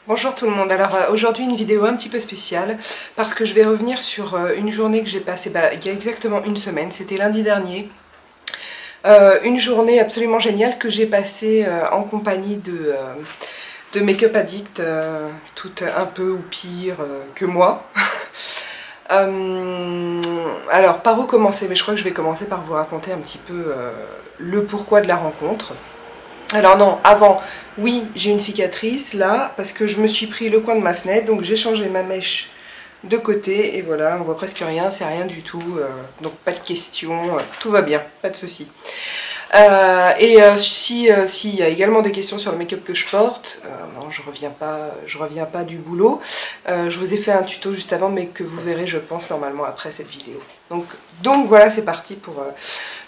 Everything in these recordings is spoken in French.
Bonjour tout le monde, alors aujourd'hui une vidéo un petit peu spéciale parce que je vais revenir sur une journée que j'ai passée il y a exactement une semaine, c'était lundi dernier. Une journée absolument géniale que j'ai passée en compagnie de Make-up Addict, toutes un peu ou pire que moi. Alors par où commencer? Mais je crois que je vais commencer par vous raconter un petit peu le pourquoi de la rencontre. Alors non, avant, oui, j'ai une cicatrice là, parce que je me suis pris le coin de ma fenêtre, donc j'ai changé ma mèche de côté, et voilà, on voit presque rien, c'est rien du tout, donc pas de questions, tout va bien, pas de soucis. S'il y a également des questions sur le make-up que je porte, non, je reviens pas du boulot. Je vous ai fait un tuto juste avant, mais que vous verrez, je pense, normalement après cette vidéo. Donc voilà, c'est parti pour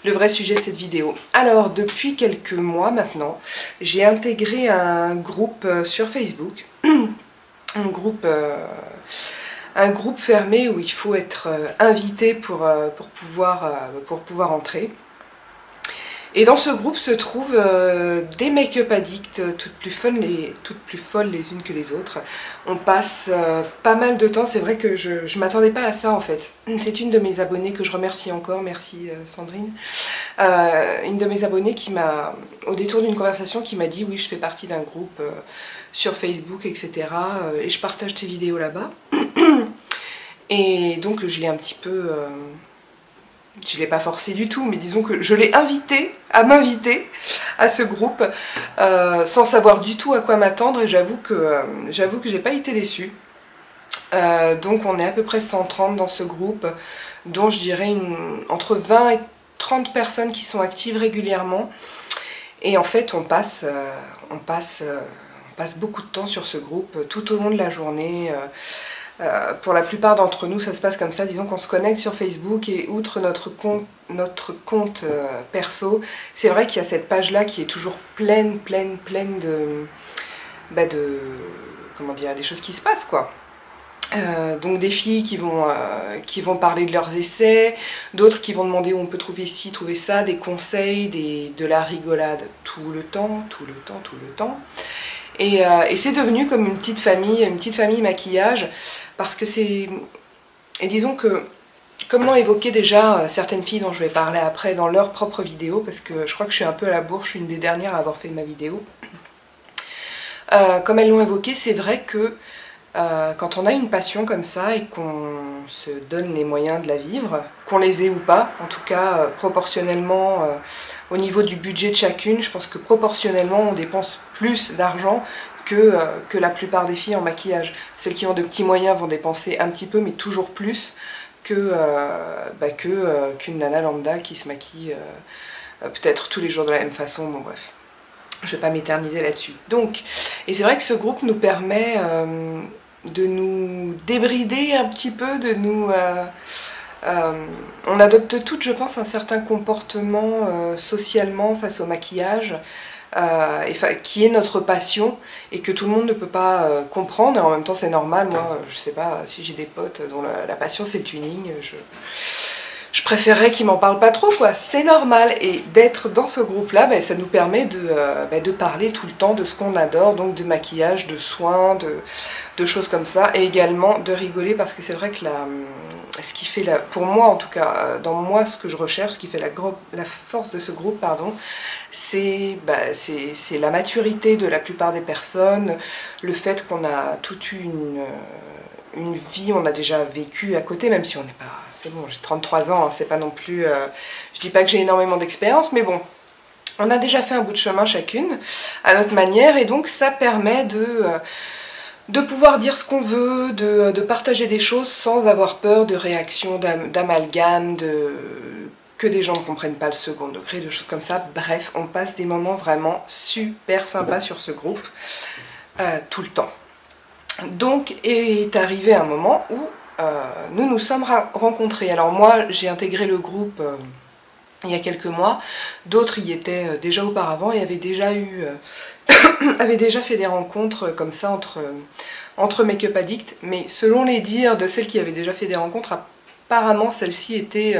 le vrai sujet de cette vidéo. Alors, depuis quelques mois maintenant, j'ai intégré un groupe sur Facebook, un groupe fermé où il faut être invité pour pouvoir entrer. Et dans ce groupe se trouvent des make-up addicts, toutes plus folles les unes que les autres. On passe pas mal de temps, c'est vrai que je m'attendais pas à ça en fait. C'est une de mes abonnées que je remercie encore, merci Sandrine. Une de mes abonnées qui m'a, au détour d'une conversation, qui m'a dit oui, je fais partie d'un groupe sur Facebook, etc. Et je partage tes vidéos là-bas. Et donc je l'ai un petit peu... je ne l'ai pas forcé du tout, mais disons que je l'ai invité à m'inviter à ce groupe sans savoir du tout à quoi m'attendre, et j'avoue que j'ai pas été déçue. Donc on est à peu près 130 dans ce groupe, dont je dirais entre 20 et 30 personnes qui sont actives régulièrement. Et en fait on passe beaucoup de temps sur ce groupe tout au long de la journée. Pour la plupart d'entre nous, ça se passe comme ça. Disons qu'on se connecte sur Facebook et outre notre compte perso, c'est vrai qu'il y a cette page-là qui est toujours pleine de comment dire, des choses qui se passent, quoi. Donc des filles qui vont parler de leurs essais, d'autres qui vont demander où on peut trouver ci, trouver ça, des conseils, de la rigolade tout le temps. Et c'est devenu comme une petite famille maquillage, parce que c'est... Et disons que, comme l'ont évoqué déjà certaines filles dont je vais parler après dans leur propre vidéo, parce que je crois que je suis un peu à la bourre, je suis une des dernières à avoir fait ma vidéo. Comme elles l'ont évoqué, c'est vrai que quand on a une passion comme ça et qu'on se donne les moyens de la vivre, qu'on les ait ou pas, en tout cas proportionnellement au niveau du budget de chacune, je pense que proportionnellement on dépense plus d'argent que la plupart des filles en maquillage. Celles qui ont de petits moyens vont dépenser un petit peu, mais toujours plus qu'une nana lambda qui se maquille peut-être tous les jours de la même façon, bon bref. Je ne vais pas m'éterniser là-dessus. Donc, et c'est vrai que ce groupe nous permet de nous débrider un petit peu, on adopte toutes, je pense, un certain comportement socialement face au maquillage, qui est notre passion et que tout le monde ne peut pas comprendre. Et en même temps, c'est normal. Moi, je sais pas, si j'ai des potes dont la passion c'est le tuning, je préférerais qu'ils m'en parlent pas trop, quoi. C'est normal. Et d'être dans ce groupe-là, ça nous permet de parler tout le temps de ce qu'on adore, donc de maquillage, de soins, de choses comme ça, et également de rigoler, parce que c'est vrai que ce qui fait, pour moi en tout cas, dans moi ce que je recherche, ce qui fait la force de ce groupe, pardon, c'est la maturité de la plupart des personnes, le fait qu'on a toute une vie, on a déjà vécu à côté, même si on n'est pas... C'est bon, j'ai 33 ans, hein, c'est pas non plus... je dis pas que j'ai énormément d'expérience, mais bon, on a déjà fait un bout de chemin chacune, à notre manière, et donc ça permet de pouvoir dire ce qu'on veut, de partager des choses sans avoir peur de réactions, d'amalgame, que des gens ne comprennent pas le second degré, de choses comme ça. Bref, on passe des moments vraiment super sympas sur ce groupe, tout le temps. Donc est arrivé un moment où nous nous sommes rencontrés. Alors moi, j'ai intégré le groupe il y a quelques mois, d'autres y étaient déjà auparavant et avaient déjà fait des rencontres comme ça entre make-up addicts, mais selon les dires de celles qui avaient déjà fait des rencontres, apparemment celle-ci était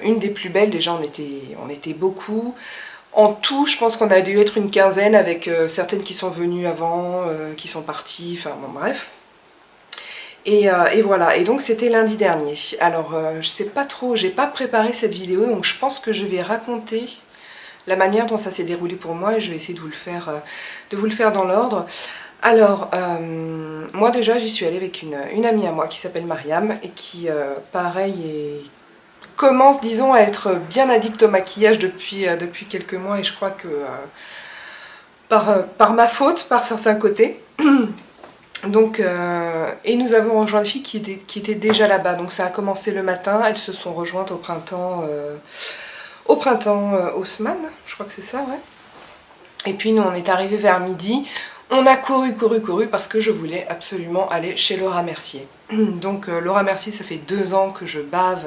une des plus belles. Déjà on était beaucoup, En tout, je pense qu'on a dû être une quinzaine avec certaines qui sont venues avant, qui sont parties, enfin bon bref. Et voilà, et donc c'était lundi dernier. Alors je sais pas trop, j'ai pas préparé cette vidéo, donc je pense que je vais raconter la manière dont ça s'est déroulé pour moi et je vais essayer de vous le faire dans l'ordre. Alors, moi déjà j'y suis allée avec une amie à moi qui s'appelle Mariam et qui, pareil, commence disons à être bien addict au maquillage depuis quelques mois et je crois que par ma faute, par certains côtés. Donc, et nous avons rejoint une fille qui était déjà là-bas, donc ça a commencé le matin, elles se sont rejointes au printemps Haussmann, je crois que c'est ça, ouais. Et puis nous on est arrivés vers midi, on a couru parce que je voulais absolument aller chez Laura Mercier. Donc Laura Mercier, ça fait 2 ans que je bave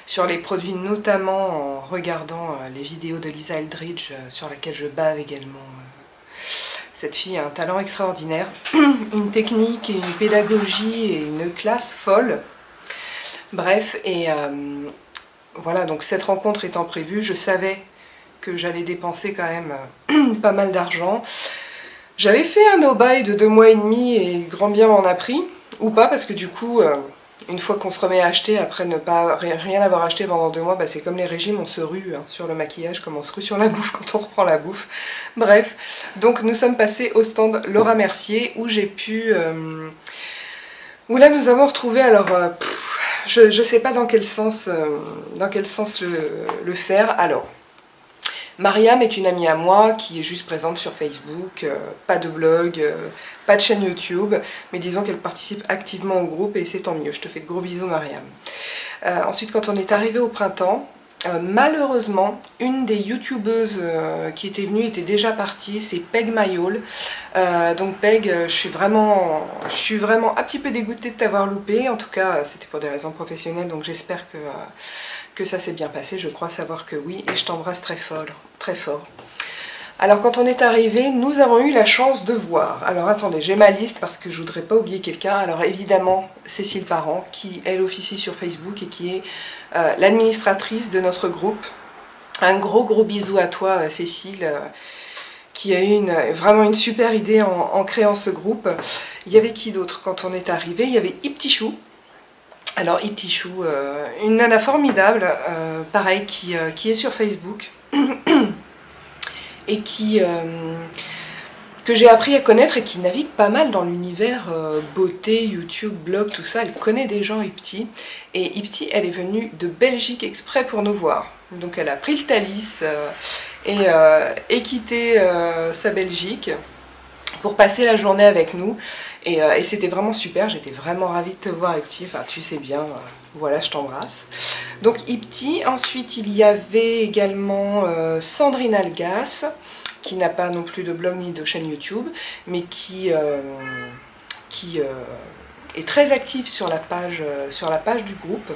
sur les produits, notamment en regardant les vidéos de Lisa Eldridge, sur laquelle je bave également. Cette fille a un talent extraordinaire, une technique et une pédagogie et une classe folle. Bref, et voilà, donc cette rencontre étant prévue, je savais que j'allais dépenser quand même pas mal d'argent. J'avais fait un no-buy de 2 mois et demi et grand bien m'en a pris, ou pas, parce que du coup, une fois qu'on se remet à acheter, après ne pas rien avoir acheté pendant 2 mois, bah c'est comme les régimes, on se rue sur le maquillage, comme on se rue sur la bouffe quand on reprend la bouffe. Bref, donc nous sommes passés au stand Laura Mercier, où j'ai pu... où là nous avons retrouvé, alors... je sais pas dans quel sens le faire. Alors, Mariam est une amie à moi qui est juste présente sur Facebook, pas de blog, pas de chaîne YouTube, mais disons qu'elle participe activement au groupe et c'est tant mieux. Je te fais de gros bisous Mariam. Ensuite, quand on est arrivé au printemps, malheureusement, une des youtubeuses qui était venue était déjà partie, c'est Peg Mayol. Donc Peg, je suis vraiment un petit peu dégoûtée de t'avoir loupé. En tout cas, c'était pour des raisons professionnelles, donc j'espère que ça s'est bien passé. Je crois savoir que oui, et je t'embrasse très fort, très fort. Alors quand on est arrivé, nous avons eu la chance de voir. Alors attendez, j'ai ma liste parce que je voudrais pas oublier quelqu'un. Alors évidemment, Cécile Parent, qui elle officie sur Facebook et qui est l'administratrice de notre groupe. Un gros bisou à toi Cécile, qui a eu vraiment une super idée en créant ce groupe. Il y avait qui d'autre quand on est arrivé? Il y avait Iptichou. Alors Iptichou, une nana formidable, pareil, qui est sur Facebook. Et que j'ai appris à connaître et qui navigue pas mal dans l'univers beauté, YouTube, blog, tout ça. Elle connaît des gens Ipti. Et Ipti, elle est venue de Belgique exprès pour nous voir. Donc elle a pris le Thalys et quitté sa Belgique pour passer la journée avec nous. Et c'était vraiment super, j'étais vraiment ravie de te voir Ipti, enfin tu sais bien, voilà, je t'embrasse. Donc Ipti, ensuite il y avait également Sandrine Algas, qui n'a pas non plus de blog ni de chaîne YouTube, mais qui est très active sur la page du groupe,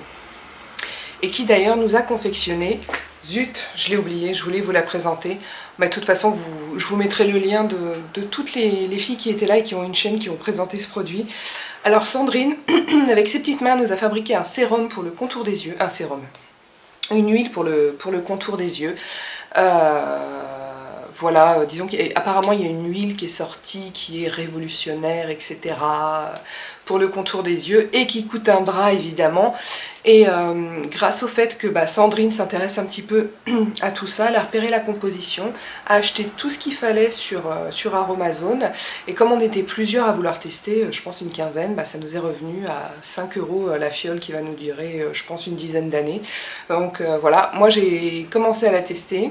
et qui d'ailleurs nous a confectionné, zut, je l'ai oublié, je voulais vous la présenter. Bah, de toute façon, je vous mettrai le lien de toutes les filles qui étaient là et qui ont une chaîne, qui ont présenté ce produit. Alors Sandrine, avec ses petites mains, nous a fabriqué un sérum pour le contour des yeux. Un sérum. Une huile pour le contour des yeux. Voilà, disons qu'apparemment il y a une huile qui est sortie, qui est révolutionnaire, etc. pour le contour des yeux et qui coûte un bras évidemment. Et grâce au fait que Sandrine s'intéresse un petit peu à tout ça, elle a repéré la composition, a acheté tout ce qu'il fallait sur Aromazone. Et comme on était plusieurs à vouloir tester, je pense une quinzaine, ça nous est revenu à 5 € la fiole qui va nous durer, je pense, une dizaine d'années. Donc voilà, moi j'ai commencé à la tester.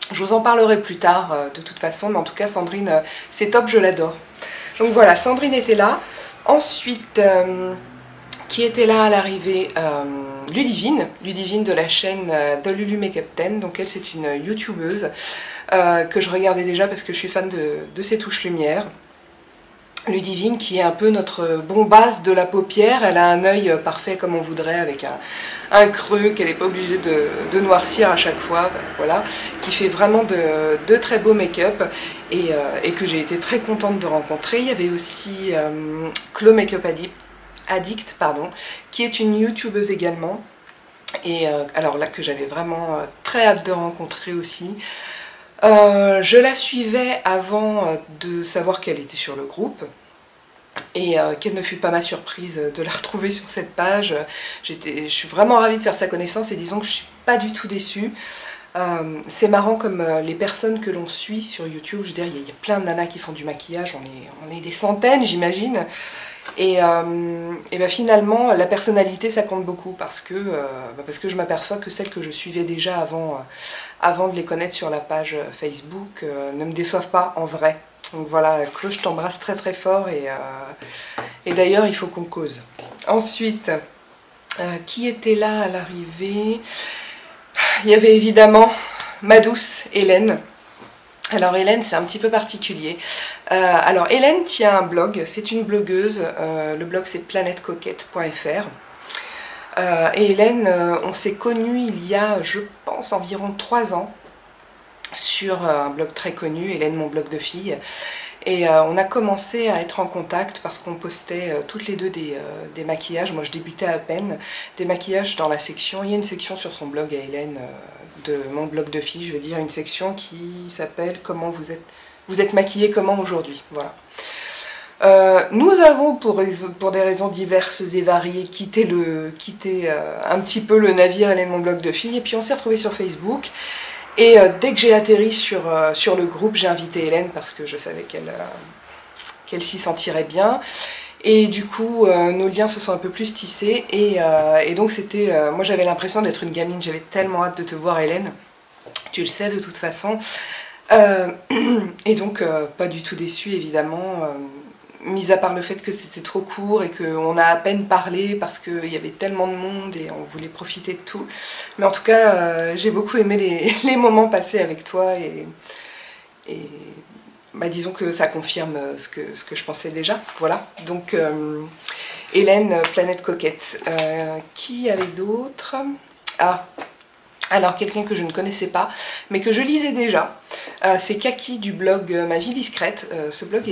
Je vous en parlerai plus tard de toute façon, mais en tout cas Sandrine, c'est top, je l'adore. Donc voilà, Sandrine était là. Ensuite, qui était là à l'arrivée, Ludivine de la chaîne The Lulu Makeup 10. Donc elle, c'est une youtubeuse que je regardais déjà parce que je suis fan de ses touches lumière. Ludivine qui est un peu notre bombasse de la paupière, elle a un œil parfait comme on voudrait, avec un creux qu'elle n'est pas obligée de noircir à chaque fois, voilà, qui fait vraiment de très beaux make-up et que j'ai été très contente de rencontrer. Il y avait aussi Chloé Makeup Addict, pardon, qui est une youtubeuse également, et alors là que j'avais vraiment très hâte de rencontrer aussi. Je la suivais avant de savoir qu'elle était sur le groupe. Et quelle ne fut pas ma surprise de la retrouver sur cette page. Je suis vraiment ravie de faire sa connaissance et disons que je ne suis pas du tout déçue. C'est marrant comme les personnes que l'on suit sur YouTube, je veux dire, il y a plein de nanas qui font du maquillage, on est des centaines j'imagine. Et ben finalement, la personnalité ça compte beaucoup parce que je m'aperçois que celles que je suivais déjà avant de les connaître sur la page Facebook ne me déçoivent pas en vrai. Donc voilà, Claude, je t'embrasse très très fort et d'ailleurs il faut qu'on cause. Ensuite, qui était là à l'arrivée? Il y avait évidemment ma douce Hélène. Alors Hélène, c'est un petit peu particulier. Alors Hélène tient un blog, c'est une blogueuse, le blog c'est planetcoquette.fr. Et Hélène, on s'est connus il y a, je pense, environ 3 ans, sur un blog très connu, Hélène, mon blog de fille. Et on a commencé à être en contact parce qu'on postait toutes les deux des maquillages. Moi je débutais à peine, des maquillages dans la section. Il y a une section sur son blog à Hélène, de mon blog de fille, je veux dire, une section qui s'appelle Comment vous êtes maquillée comment aujourd'hui. Voilà. Nous avons pour des raisons diverses et variées quitté un petit peu le navire Hélène, mon blog de fille, et puis on s'est retrouvés sur Facebook. Et dès que j'ai atterri sur le groupe, j'ai invité Hélène parce que je savais qu'elle s'y sentirait bien. Et du coup, nos liens se sont un peu plus tissés. Et donc c'était, moi j'avais l'impression d'être une gamine, j'avais tellement hâte de te voir Hélène. Tu le sais de toute façon. Et donc pas du tout déçue évidemment. Mis à part le fait que c'était trop court et qu'on a à peine parlé parce qu'il y avait tellement de monde et on voulait profiter de tout. Mais en tout cas, j'ai beaucoup aimé les moments passés avec toi et bah, disons que ça confirme ce que je pensais déjà. Voilà, donc Hélène, Planète Coquette. Qui avait d'autres? Ah, alors quelqu'un que je ne connaissais pas, mais que je lisais déjà, c'est Kaki du blog Ma Vie Discrète. Ce blog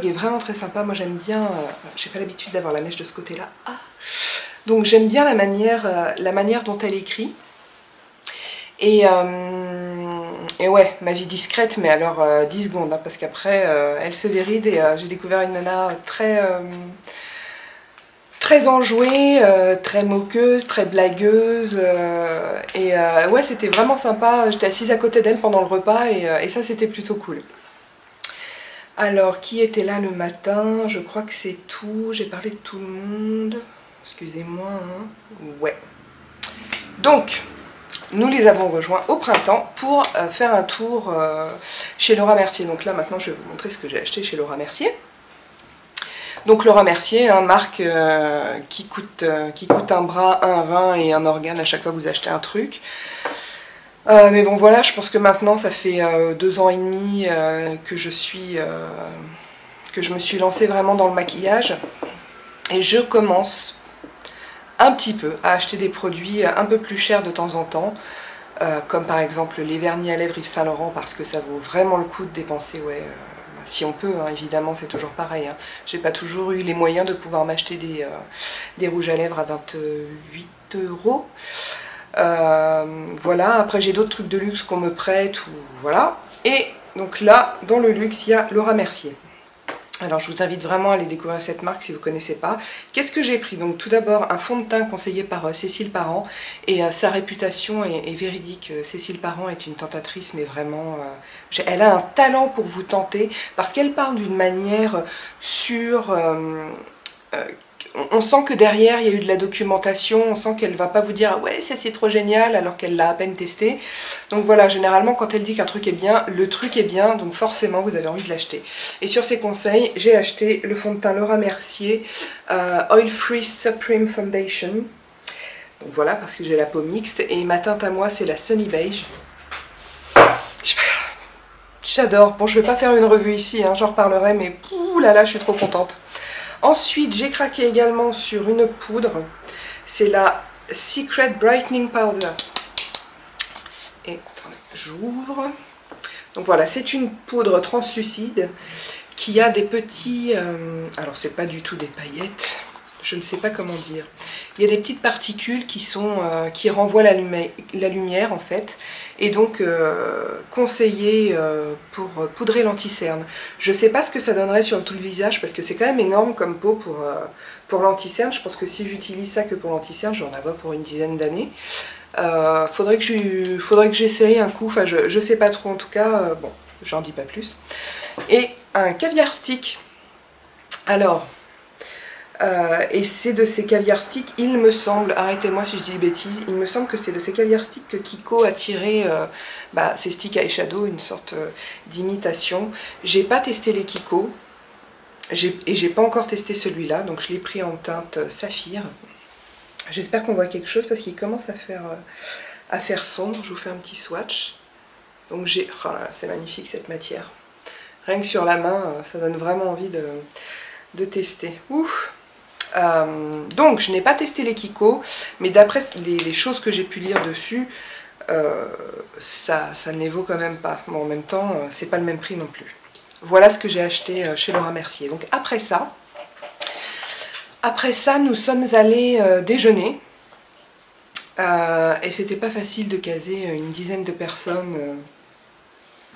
est vraiment très sympa, moi j'aime bien, j'ai pas l'habitude d'avoir la mèche de ce côté-là. Ah. Donc j'aime bien la manière dont elle écrit. Et ouais, Ma Vie Discrète, mais alors 10 secondes, hein, parce qu'après elle se déride et j'ai découvert une nana très enjouée, très moqueuse, très blagueuse, ouais c'était vraiment sympa, j'étais assise à côté d'elle pendant le repas et ça c'était plutôt cool. Alors qui était là le matin? Je crois que c'est tout, j'ai parlé de tout le monde, excusez-moi, hein. Ouais. Donc, nous les avons rejoints au printemps pour faire un tour chez Laura Mercier. Donc là maintenant je vais vous montrer ce que j'ai acheté chez Laura Mercier. Donc Laura Mercier, hein, marque qui coûte un bras, un rein et un organe à chaque fois que vous achetez un truc. Mais bon voilà, je pense que maintenant ça fait 2 ans et demi que je me suis lancée vraiment dans le maquillage. Et je commence un petit peu à acheter des produits un peu plus chers de temps en temps. Comme par exemple les vernis à lèvres Yves Saint Laurent parce que ça vaut vraiment le coup de dépenser, ouais. Si on peut, hein, évidemment, c'est toujours pareil. Hein. J'ai pas toujours eu les moyens de pouvoir m'acheter des rouges à lèvres à 28 €. Voilà, après j'ai d'autres trucs de luxe qu'on me prête, ou voilà. Et donc là, dans le luxe, il y a Laura Mercier. Alors je vous invite vraiment à aller découvrir cette marque si vous ne connaissez pas. Qu'est-ce que j'ai pris? Donc tout d'abord un fond de teint conseillé par Cécile Parent et sa réputation est véridique. Cécile Parent est une tentatrice mais vraiment... elle a un talent pour vous tenter parce qu'elle parle d'une manière sûre... on sent que derrière il y a eu de la documentation, on sent qu'elle va pas vous dire ah ouais ça c'est trop génial alors qu'elle l'a à peine testé. Donc voilà, généralement quand elle dit qu'un truc est bien, le truc est bien, donc forcément vous avez envie de l'acheter. Et sur ses conseils, j'ai acheté le fond de teint Laura Mercier Oil Free Supreme Foundation. Donc voilà, parce que j'ai la peau mixte, et ma teinte à moi c'est la Sunny Beige. J'adore. Bon, je vais pas faire une revue ici, hein, j'en reparlerai, mais ouh là là, je suis trop contente. Ensuite, j'ai craqué également sur une poudre, c'est la Secret Brightening Powder. Et j'ouvre. Donc voilà, c'est une poudre translucide qui a des petits... alors c'est pas du tout des paillettes, je ne sais pas comment dire. Il y a des petites particules qui renvoient la lumière en fait, et donc conseillé pour poudrer l'anti-cerne. Je ne sais pas ce que ça donnerait sur tout le visage parce que c'est quand même énorme comme peau pour l'anti-cerne. Je pense que si j'utilise ça que pour l'anti-cerne, je vais en avoir pour une dizaine d'années. Faudrait que j'essaye un coup, enfin je sais pas trop en tout cas, bon, j'en dis pas plus. Et un caviar stick. Alors, et c'est de ces caviar sticks, il me semble, arrêtez-moi si je dis des bêtises, il me semble que c'est de ces caviar sticks que Kiko a tiré ces sticks eyeshadow, une sorte d'imitation. J'ai pas testé les Kiko, et j'ai pas encore testé celui-là, donc je l'ai pris en teinte saphir. J'espère qu'on voit quelque chose parce qu'il commence à faire sombre. Je vous fais un petit swatch. Donc j'ai... Oh là là, c'est magnifique cette matière. Rien que sur la main, ça donne vraiment envie de tester. Ouf. Donc je n'ai pas testé les Kiko, mais d'après les choses que j'ai pu lire dessus, ça ne les vaut quand même pas. Bon, en même temps, c'est pas le même prix non plus. Voilà ce que j'ai acheté chez Laura Mercier. Donc après ça, nous sommes allés déjeuner. Et c'était pas facile de caser une dizaine de personnes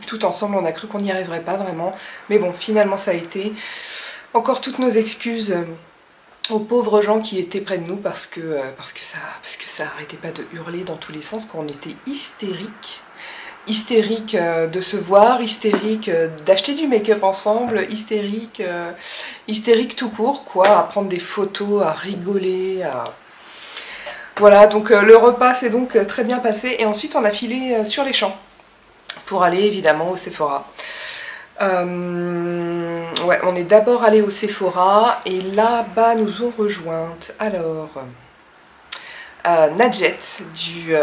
tout ensemble. On a cru qu'on n'y arriverait pas vraiment. Mais bon, finalement ça a été. Encore toutes nos excuses aux pauvres gens qui étaient près de nous parce que ça arrêtait pas de hurler dans tous les sens, qu'on était hystériques. Hystérique de se voir, hystérique d'acheter du make-up ensemble, hystérique tout court, quoi, à prendre des photos, à rigoler, Voilà, donc le repas s'est donc très bien passé, et ensuite on a filé sur les champs, pour aller évidemment au Sephora. Ouais, on est d'abord allé au Sephora, et là-bas nous ont rejointes, alors... Nadjet, qui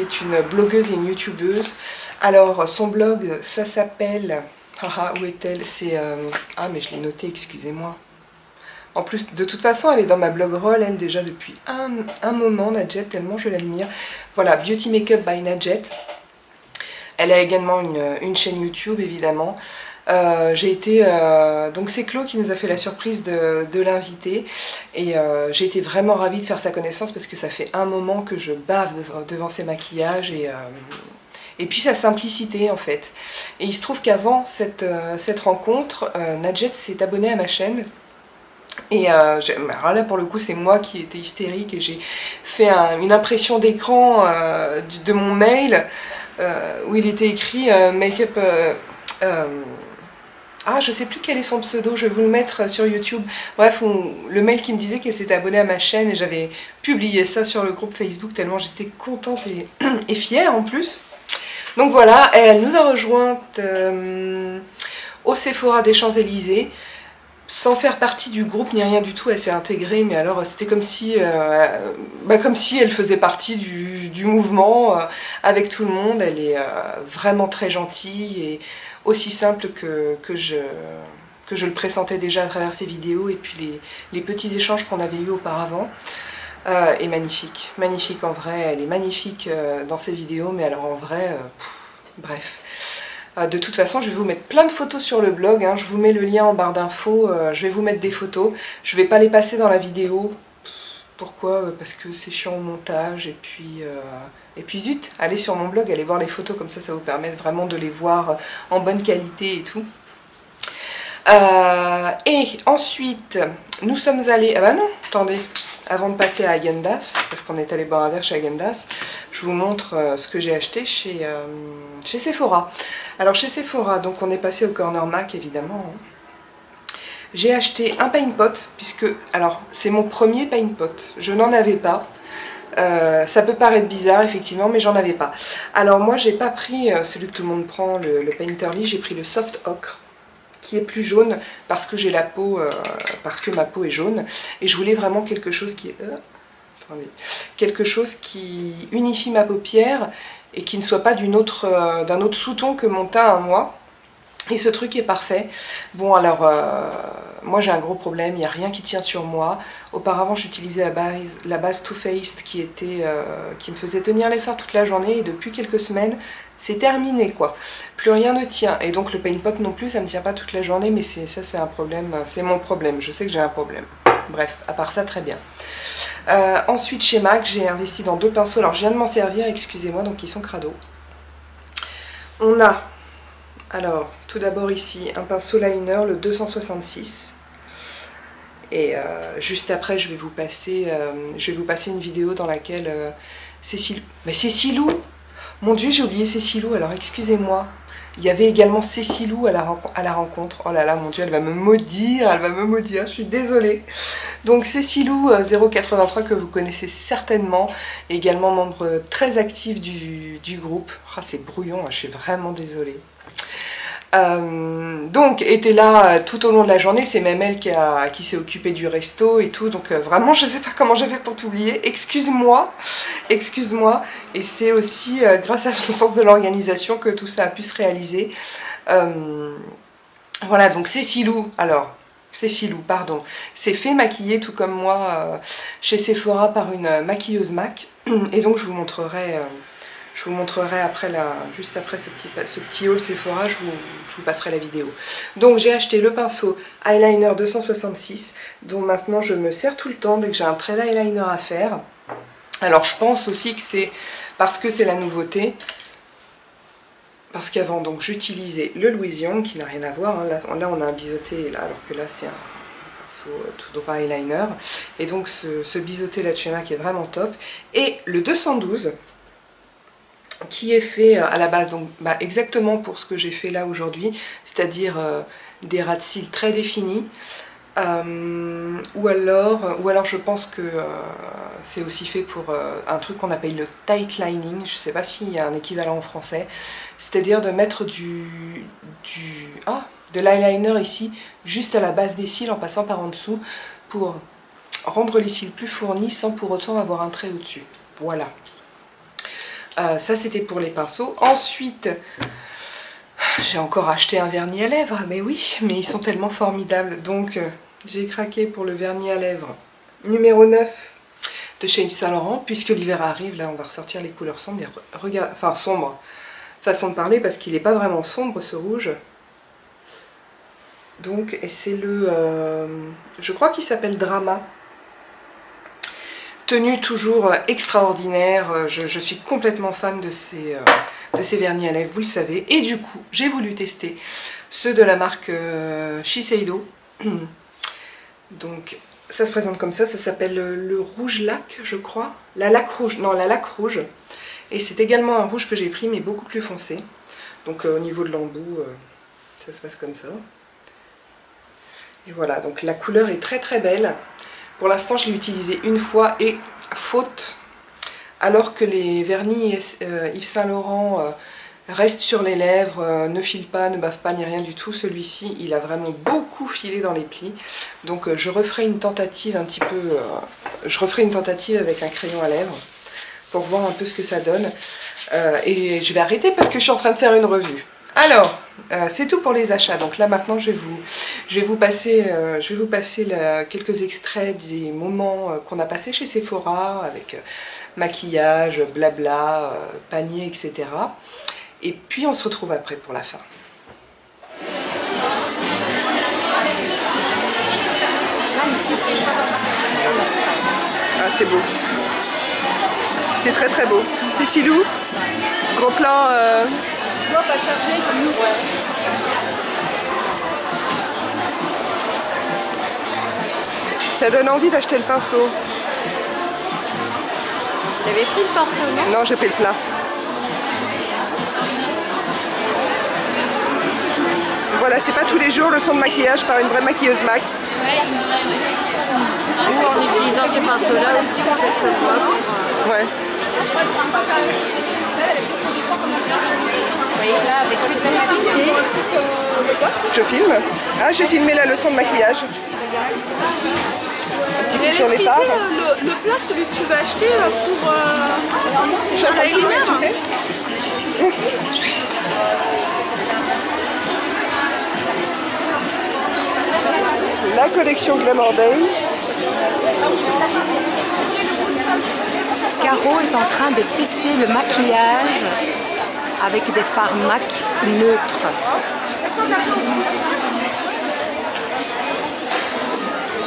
est une blogueuse et une youtubeuse. Alors son blog, ça s'appelle... où est-elle? C'est... ah mais je l'ai noté, excusez-moi. En plus, de toute façon, elle est dans ma blog roll, elle, déjà depuis un moment, Nadjet, tellement je l'admire. Voilà, Beauty Makeup by Nadjet. Elle a également une chaîne YouTube, évidemment. Donc c'est Chlo qui nous a fait la surprise de l'inviter, et j'ai été vraiment ravie de faire sa connaissance parce que ça fait un moment que je bave devant ses maquillages et puis sa simplicité en fait. Et il se trouve qu'avant cette rencontre, Nadjet s'est abonnée à ma chaîne. Et alors là pour le coup c'est moi qui étais hystérique, et j'ai fait une impression d'écran de mon mail où il était écrit make-up... ah, je sais plus quel est son pseudo, je vais vous le mettre sur YouTube. Bref, le mail qui me disait qu'elle s'était abonnée à ma chaîne, et j'avais publié ça sur le groupe Facebook tellement j'étais contente et fière en plus. Donc voilà, elle nous a rejointes au Sephora des Champs-Élysées, sans faire partie du groupe ni rien du tout. Elle s'est intégrée, mais alors c'était comme si elle faisait partie du mouvement avec tout le monde. Elle est vraiment très gentille et aussi simple que je le pressentais déjà à travers ses vidéos, et puis les petits échanges qu'on avait eus auparavant. Et magnifique, magnifique en vrai, elle est magnifique dans ses vidéos, mais alors en vrai, bref. De toute façon, je vais vous mettre plein de photos sur le blog, hein. Je vous mets le lien en barre d'infos, je vais vous mettre des photos. Je vais pas les passer dans la vidéo. Pourquoi? Parce que c'est chiant au montage, et puis zut, allez sur mon blog, allez voir les photos, comme ça vous permet vraiment de les voir en bonne qualité et tout. Et ensuite, nous sommes allés... Ah bah non, attendez, avant de passer à Häagen-Dazs, parce qu'on est allé boire un verre chez Häagen-Dazs, je vous montre ce que j'ai acheté chez Sephora. Alors chez Sephora, donc on est passé au Corner Mac évidemment. J'ai acheté un paint pot, puisque, alors c'est mon premier paint pot, je n'en avais pas. Ça peut paraître bizarre effectivement, mais j'en avais pas. Alors moi j'ai pas pris celui que tout le monde prend, le Painterly, j'ai pris le Soft Ocre, qui est plus jaune parce que j'ai la peau, parce que ma peau est jaune, et je voulais vraiment quelque chose qui quelque chose qui unifie ma paupière et qui ne soit pas d'un autre sous-ton que mon teint à moi. Et ce truc est parfait. Bon alors, moi j'ai un gros problème, il n'y a rien qui tient sur moi. Auparavant j'utilisais la base Too Faced qui me faisait tenir les fards toute la journée, et depuis quelques semaines c'est terminé quoi. Plus rien ne tient, et donc le paint pot non plus ça ne tient pas toute la journée, mais ça c'est un problème, c'est mon problème, je sais que j'ai un problème. Bref, à part ça, très bien. Ensuite, chez MAC, j'ai investi dans 2 pinceaux. Alors, je viens de m'en servir, excusez-moi, donc ils sont crado. On a, alors, tout d'abord ici, un pinceau liner, le 266. Et juste après, je vais vous passer une vidéo dans laquelle Cécile... Mais Cécilou! Mon Dieu, j'ai oublié Cécilou, alors excusez-moi. Il y avait également Cécilou à la rencontre. Oh là là, mon Dieu, elle va me maudire, je suis désolée. Donc Cécilou 083 que vous connaissez certainement, également membre très actif du groupe. Oh, c'est brouillon, je suis vraiment désolée. Donc était là tout au long de la journée, c'est même elle qui s'est occupée du resto et tout, donc vraiment je sais pas comment j'ai fait pour t'oublier, excuse-moi, et c'est aussi grâce à son sens de l'organisation que tout ça a pu se réaliser. Voilà, donc Cécilou, pardon, s'est fait maquiller tout comme moi chez Sephora par une maquilleuse MAC, et donc je vous montrerai après, juste après ce petit haul Sephora, je vous passerai la vidéo. Donc j'ai acheté le pinceau eyeliner 266, dont maintenant je me sers tout le temps dès que j'ai un trait d'eyeliner à faire. Alors je pense aussi que c'est parce que c'est la nouveauté, parce qu'avant donc j'utilisais le Louis Vuitton qui n'a rien à voir, hein. Là on a un biseauté, là, alors que là c'est un pinceau tout droit eyeliner. Et donc ce biseauté là de chez MAC est vraiment top. Et le 212, qui est fait à la base donc exactement pour ce que j'ai fait là aujourd'hui, c'est-à-dire des ras de cils très définis, ou alors je pense que c'est aussi fait pour un truc qu'on appelle le tight lining, je ne sais pas s'il y a un équivalent en français, c'est-à-dire de mettre de l'eyeliner ici, juste à la base des cils en passant par en dessous, pour rendre les cils plus fournis sans pour autant avoir un trait au-dessus. Voilà. Ça c'était pour les pinceaux. Ensuite, j'ai encore acheté un vernis à lèvres, mais oui, mais ils sont tellement formidables. Donc j'ai craqué pour le vernis à lèvres numéro 9 de chez Yves Saint Laurent, puisque l'hiver arrive, là on va ressortir les couleurs sombres. Regarde, enfin sombre, façon de parler, parce qu'il n'est pas vraiment sombre ce rouge. Donc, et c'est je crois qu'il s'appelle Drama. Tenue toujours extraordinaire, je suis complètement fan de ces vernis à lèvres, vous le savez. Et du coup, j'ai voulu tester ceux de la marque Shiseido. Donc, ça se présente comme ça s'appelle le rouge lac, je crois. La lac rouge, non, la lac rouge. Et c'est également un rouge que j'ai pris, mais beaucoup plus foncé. Donc, au niveau de l'embout, ça se passe comme ça. Et voilà, donc la couleur est très très belle. Pour l'instant, je l'ai utilisé une fois et faute, alors que les vernis Yves Saint Laurent restent sur les lèvres, ne filent pas, ne bavent pas, ni rien du tout. Celui-ci, il a vraiment beaucoup filé dans les plis. Donc je referai une tentative avec un crayon à lèvres pour voir un peu ce que ça donne. Et je vais arrêter parce que je suis en train de faire une revue. Alors, c'est tout pour les achats. Donc là maintenant je vais vous passer quelques extraits des moments qu'on a passés chez Sephora avec maquillage, blabla, panier, etc. Et puis on se retrouve après pour la fin. Ah, c'est beau. C'est très très beau. Cécilou, gros plan. Pas chargé comme nous. Ouais. Ça donne envie d'acheter le pinceau. Tu avais pris le pinceau, non? Non, j'ai fait le plat. Voilà, c'est pas tous les jours le son de maquillage par une vraie maquilleuse MAC. Ou en utilisant ces pinceaux-là aussi, on fait comme moi. Ouais. Oui, là, avec toute facilité. Je filme. Ah, j'ai filmé la leçon de maquillage. Un petit coup sur les fards. Le plat, celui que tu vas acheter pour l'eyeliner, tu sais. La collection Glamour Days. Caro est en train de tester le maquillage avec des fards MAC neutres.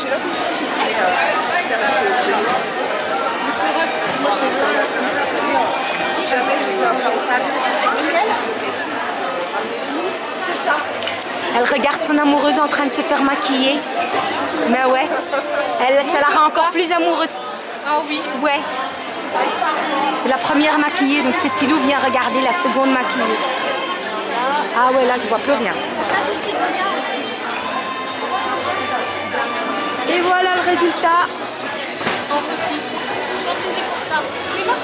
j'ai l'impression que c'est sérieux. Moi, je vais jamais je sais Elle regarde son amoureuse en train de se faire maquiller. Mais ouais, ça la rend encore plus amoureuse. Ah oui. Ouais. La première maquillée, donc Cécilou vient regarder la seconde maquillée. Ah ouais, là je vois plus rien. Et voilà le résultat.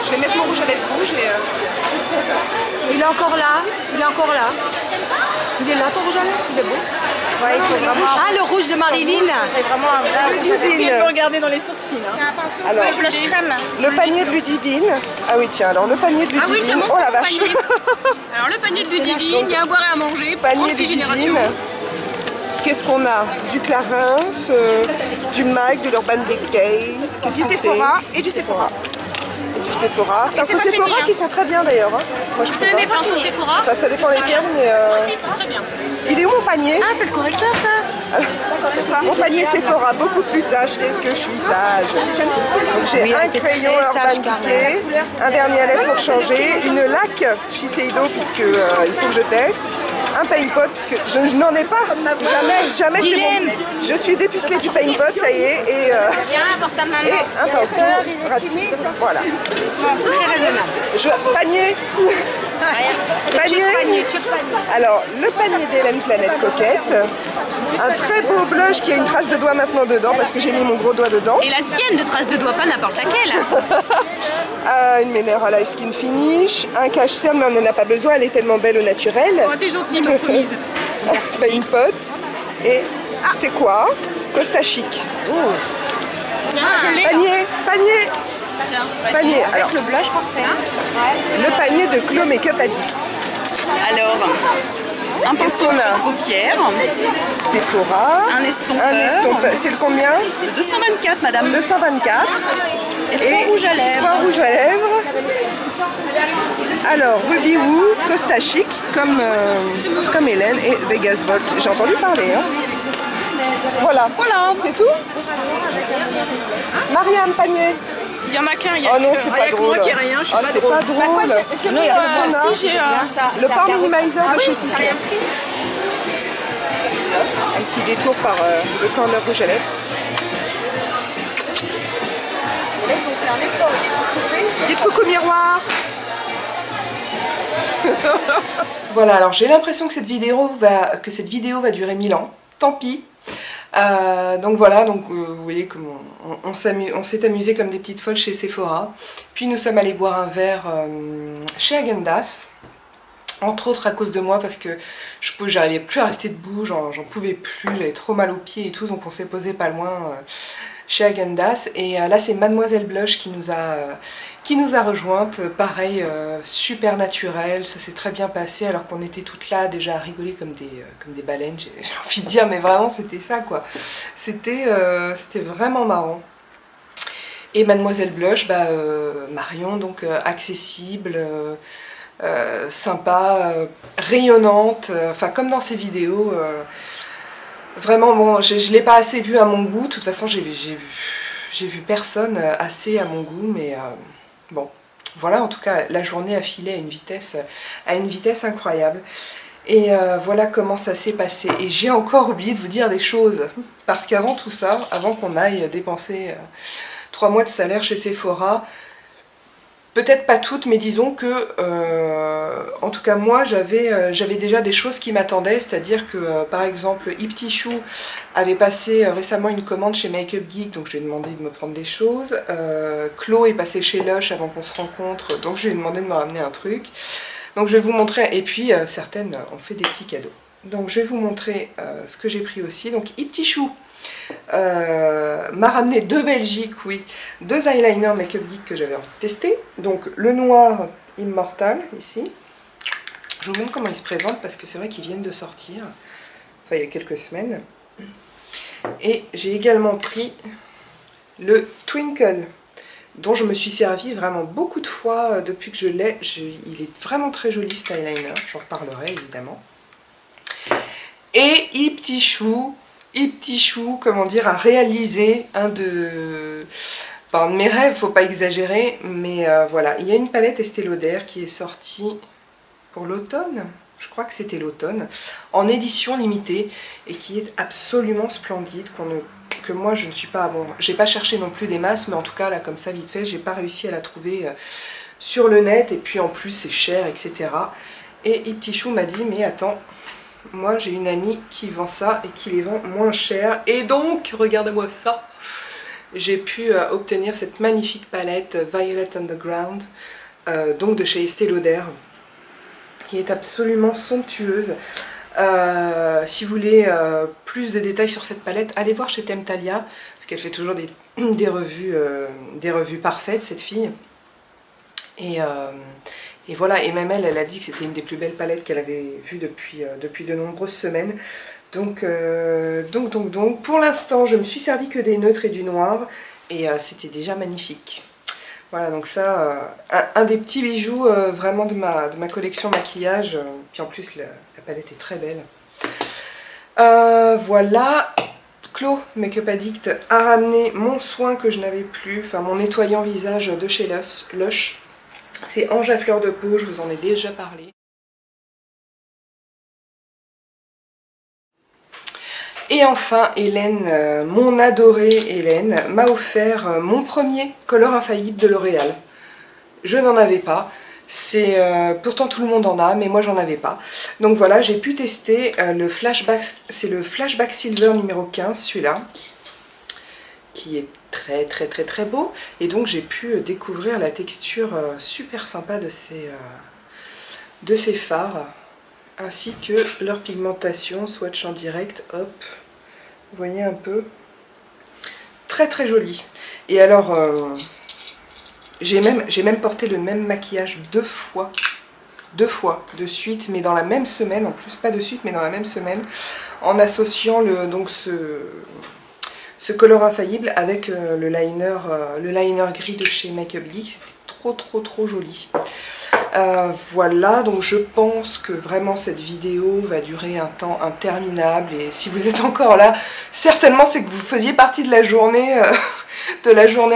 Je vais mettre mon rouge à lèvres rouge et... Il est encore là, il est encore là. Il est là ton rouge à lèvres, il est beau. Ouais, il faut vraiment... Ah, le rouge de Marilyn. C'est vraiment un vrai Ludivine. Il faut regarder dans les sourcils. Hein. Alors, je lâche crème. le panier de Ludivine. Ah oui, tiens, alors le panier de Ludivine. Ah oui, tiens, oh la vache. Alors le panier de Ludivine, il y a à boire et à manger. Panier 36 générations. Qu'est-ce qu'on a? Du Clarins, du MAC, de l'Urban Decay. Du Sephora et du Sephora. Du Sephora. Parce que pas Sephora fini, hein. qui sont très bien d'ailleurs. Hein. Moi, je trouve, Ce n'est pas au Sephora. enfin, ça dépend lesquels, mais... Si, ils sont très bien. Il est où mon panier? Ah, c'est le correcteur ça. Mon panier Sephora, beaucoup plus sage. Qu'est-ce que je suis sage. Donc j'ai Oui, elle un était crayon très sage, Urban Decay, un vernis à lèvres pour changer, une laque Shiseido puisque il faut que je teste, un paint pot parce que je n'en ai pas, jamais c'est Dilemme. bon. Je suis dépucelée du paint pot, ça y est, et un pinceau Razzi. Voilà. Très raisonnable. Panier. Panier. Alors, le panier d'Hélène Planète Coquette. Un très beau blush qui a une trace de doigt maintenant dedans parce que j'ai mis mon gros doigt dedans. Et la sienne de trace de doigt, pas n'importe laquelle. Une Mineral Skin Finish, un cache-cerne mais on n'en a pas besoin, elle est tellement belle au naturel. Oh, t'es gentille, ma promise. Paint pot. Et c'est quoi? Costa Chic. Panier. Tiens, Panier. Alors, le blush parfait. le panier de Clos Makeup Addict. Alors, un pinceau qu'on a? pour paupières, Sephora. un estompeur, C'est le combien? 224 madame, 224. et 3 rouges à lèvres. 3 rouges à lèvres. Alors, Ruby Woo, Costa Chic, comme Hélène, et Vegas Volt. J'ai entendu parler. Hein. Voilà, c'est tout. Marianne, panier. Il y en a qu'un, il y a Oh non, que- c'est il y a pas que drôle. moi qui ai rien, je suis pas c'est drôle. pas drôle. Bah, quoi, j'ai mis, si j'ai Le port minimizer de chez Sisley. Un petit détour par le corner rouge à lèvres. Des trucs au miroir. Voilà, alors j'ai l'impression que cette vidéo va durer 1000 ans. Tant pis. Donc voilà, vous voyez comme on s'est amusé comme des petites folles chez Sephora. Puis nous sommes allés boire un verre chez Häagen-Dazs. Entre autres à cause de moi parce que j'arrivais plus à rester debout, j'en pouvais plus, j'avais trop mal aux pieds et tout, donc on s'est posé pas loin chez Häagen-Dazs. Et là c'est Mademoiselle Blush qui nous a rejointes, pareil, super naturel, ça s'est très bien passé alors qu'on était toutes là déjà à rigoler comme des baleines, j'ai envie de dire, mais vraiment c'était ça quoi, c'était vraiment marrant. Et Mademoiselle Blush, Marion, donc accessible, sympa, rayonnante, enfin comme dans ses vidéos, vraiment bon, je l'ai pas assez vue à mon goût, de toute façon j'ai vu personne assez à mon goût, mais bon, voilà, en tout cas la journée a filé à une vitesse incroyable. Et voilà comment ça s'est passé. Et j'ai encore oublié de vous dire des choses, parce qu'avant tout ça, avant qu'on aille dépenser 3 mois de salaire chez Sephora, peut-être pas toutes, mais disons que, en tout cas moi, j'avais déjà des choses qui m'attendaient, c'est-à-dire que, par exemple, Hip Tissue avait passé récemment une commande chez Make Up Geek, donc je lui ai demandé de me prendre des choses. Chloé est passé chez Lush avant qu'on se rencontre, donc je lui ai demandé de me ramener un truc. Donc je vais vous montrer, et puis certaines ont fait des petits cadeaux. Donc je vais vous montrer ce que j'ai pris aussi. Donc Hip Tissue m'a ramené de Belgique, oui, 2 eyeliners Make Up Geek que j'avais envie de tester. Donc le noir Immortal, ici. Je vous montre comment ils se présentent parce que c'est vrai qu'ils viennent de sortir, enfin il y a quelques semaines. Et j'ai également pris le Twinkle, dont je me suis servi vraiment beaucoup de fois depuis que je l'ai. Il est vraiment très joli cet eyeliner, j'en reparlerai évidemment. Et Hip Tissue, et Petit Chou, comment dire, a réalisé un de mes rêves, faut pas exagérer, mais voilà, il y a une palette Estée Lauder qui est sortie pour l'automne, je crois que c'était l'automne, en édition limitée, et qui est absolument splendide, que moi je ne suis pas, bon, j'ai pas cherché non plus des masses, mais en tout cas là comme ça vite fait, j'ai pas réussi à la trouver sur le net, et puis en plus c'est cher, etc. Et Petit Chou m'a dit, mais attends, moi j'ai une amie qui vend ça et qui les vend moins cher, et donc, regardez-moi ça, j'ai pu obtenir cette magnifique palette Violet Underground, donc de chez Estée Lauder, qui est absolument somptueuse. Si vous voulez plus de détails sur cette palette, allez voir chez Temptalia, parce qu'elle fait toujours des revues parfaites, cette fille. Et voilà, et même elle a dit que c'était une des plus belles palettes qu'elle avait vues depuis de nombreuses semaines. Donc, pour l'instant, je me suis servi que des neutres et du noir, et c'était déjà magnifique. Voilà, donc ça, un des petits bijoux vraiment de ma collection maquillage, puis en plus la palette est très belle. Voilà, Chloé Make-up Addict a ramené mon soin que je n'avais plus, enfin mon nettoyant visage de chez Lush. C'est Ange à fleur de peau, je vous en ai déjà parlé. Et enfin, Hélène, mon adorée Hélène, m'a offert mon premier Color Infaillible de L'Oréal. Je n'en avais pas. Pourtant tout le monde en a, mais moi j'en avais pas. Donc voilà, j'ai pu tester le Flashback, c'est le Flashback Silver numéro 15, celui-là, qui est très beau. Et donc j'ai pu découvrir la texture super sympa de ces fards, ainsi que leur pigmentation, swatch en direct, hop, vous voyez un peu, très joli. Et alors, j'ai même porté le même maquillage deux fois de suite, mais dans la même semaine, en plus, pas de suite, mais dans la même semaine, en associant ce color infaillible avec le liner gris de chez Make Up Geek. C'était trop joli. Voilà, donc je pense que vraiment cette vidéo va durer un temps interminable, et si vous êtes encore là, certainement c'est que vous faisiez partie de la journée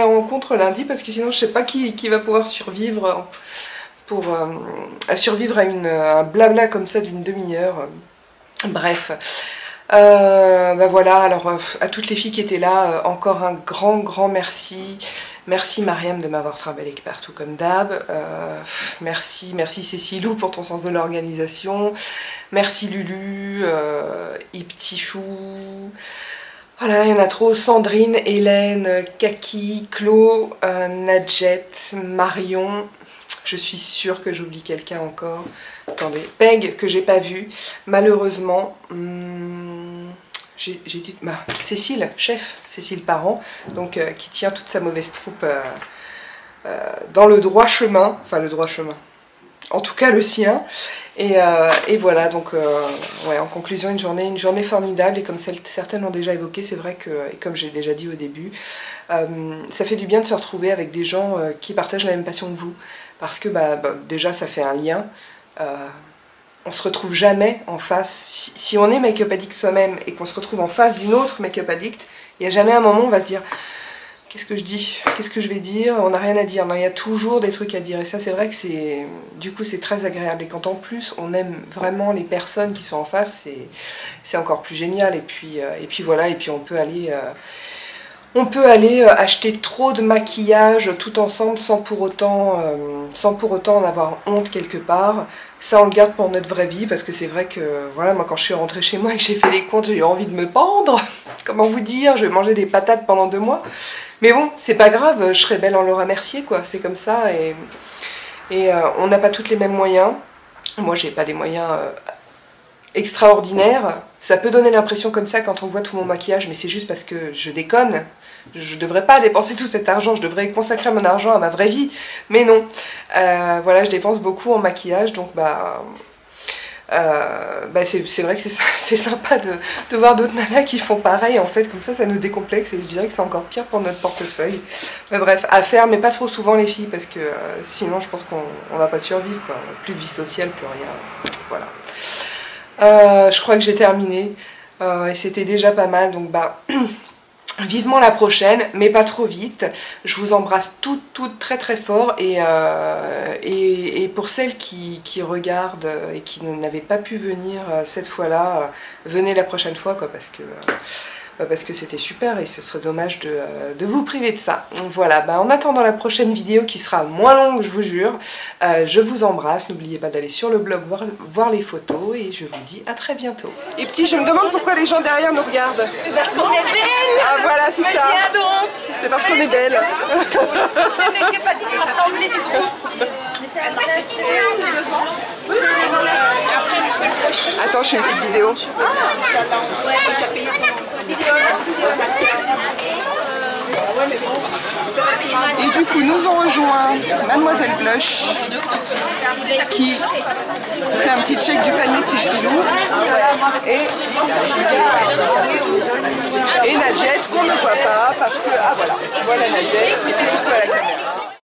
rencontre lundi, parce que sinon je sais pas qui va pouvoir survivre survivre à un blabla comme ça d'une demi-heure. Bref. Bah voilà, alors à toutes les filles qui étaient là, encore un grand merci. Merci Mariam de m'avoir trimballé partout comme d'hab. Merci Cécilou pour ton sens de l'organisation. Merci Lulu, Petit Chou. Voilà, il y en a trop. Sandrine, Hélène, Kaki, Chloé, Nadjet, Marion. Je suis sûre que j'oublie quelqu'un encore. Attendez, Peg, que j'ai pas vu, malheureusement. J'ai dit, Cécile, chef, Cécile Parent, donc qui tient toute sa mauvaise troupe dans le droit chemin, enfin le droit chemin, en tout cas le sien. Et voilà, donc ouais, en conclusion, une journée formidable, et comme certaines l'ont déjà évoqué, c'est vrai que, et comme j'ai déjà dit au début, ça fait du bien de se retrouver avec des gens qui partagent la même passion que vous, parce que déjà ça fait un lien. On se retrouve jamais en face, si on est make-up addict soi-même et qu'on se retrouve en face d'une autre make-up addict, il n'y a jamais un moment où on va se dire qu'est-ce que je dis, qu'est-ce que je vais dire, on n'a rien à dire. Non, il y a toujours des trucs à dire, et ça c'est vrai que du coup c'est très agréable, et quand en plus on aime vraiment les personnes qui sont en face, c'est encore plus génial. Et puis voilà, et puis on peut aller acheter trop de maquillage tout ensemble sans pour autant en avoir honte quelque part. Ça on le garde pour notre vraie vie, parce que c'est vrai que voilà, moi quand je suis rentrée chez moi et que j'ai fait les comptes, j'ai eu envie de me pendre. Comment vous dire, je vais manger des patates pendant 2 mois. Mais bon, c'est pas grave, je serai belle en Laura Mercier, quoi, c'est comme ça. Et on n'a pas toutes les mêmes moyens. Moi j'ai pas des moyens extraordinaires. Ça peut donner l'impression comme ça quand on voit tout mon maquillage, mais c'est juste parce que je déconne. Je devrais pas dépenser tout cet argent, je devrais consacrer mon argent à ma vraie vie, mais non. Voilà, je dépense beaucoup en maquillage, donc c'est vrai que c'est sympa de voir d'autres nanas qui font pareil, en fait, comme ça nous décomplexe, et je dirais que c'est encore pire pour notre portefeuille. Mais bref, à faire, mais pas trop souvent les filles, parce que sinon je pense qu'on va pas survivre, quoi. Plus de vie sociale, plus rien, voilà. Je crois que j'ai terminé. et c'était déjà pas mal, donc bah vivement la prochaine, mais pas trop vite. Je vous embrasse toutes très très fort, et pour celles qui regardent et qui n'avaient pas pu venir cette fois-là, venez la prochaine fois quoi, parce que c'était super et ce serait dommage de vous priver de ça. Donc voilà, bah en attendant la prochaine vidéo qui sera moins longue, je vous jure, je vous embrasse. N'oubliez pas d'aller sur le blog voir les photos et je vous dis à très bientôt. Et petit, je me demande pourquoi les gens derrière nous regardent. Parce qu'on est belle. Ah voilà, c'est ça. Tiens donc. C'est parce qu'on est belle. Le mec est parti de rassembler du groupe. Attends, je fais une petite vidéo. Et du coup, nous ont rejoint Mademoiselle Blush qui fait un petit check du panier de Cécilou et Nadjette qu'on ne voit pas parce que, ah voilà, voilà Nadjette, c'est plutôt à la caméra.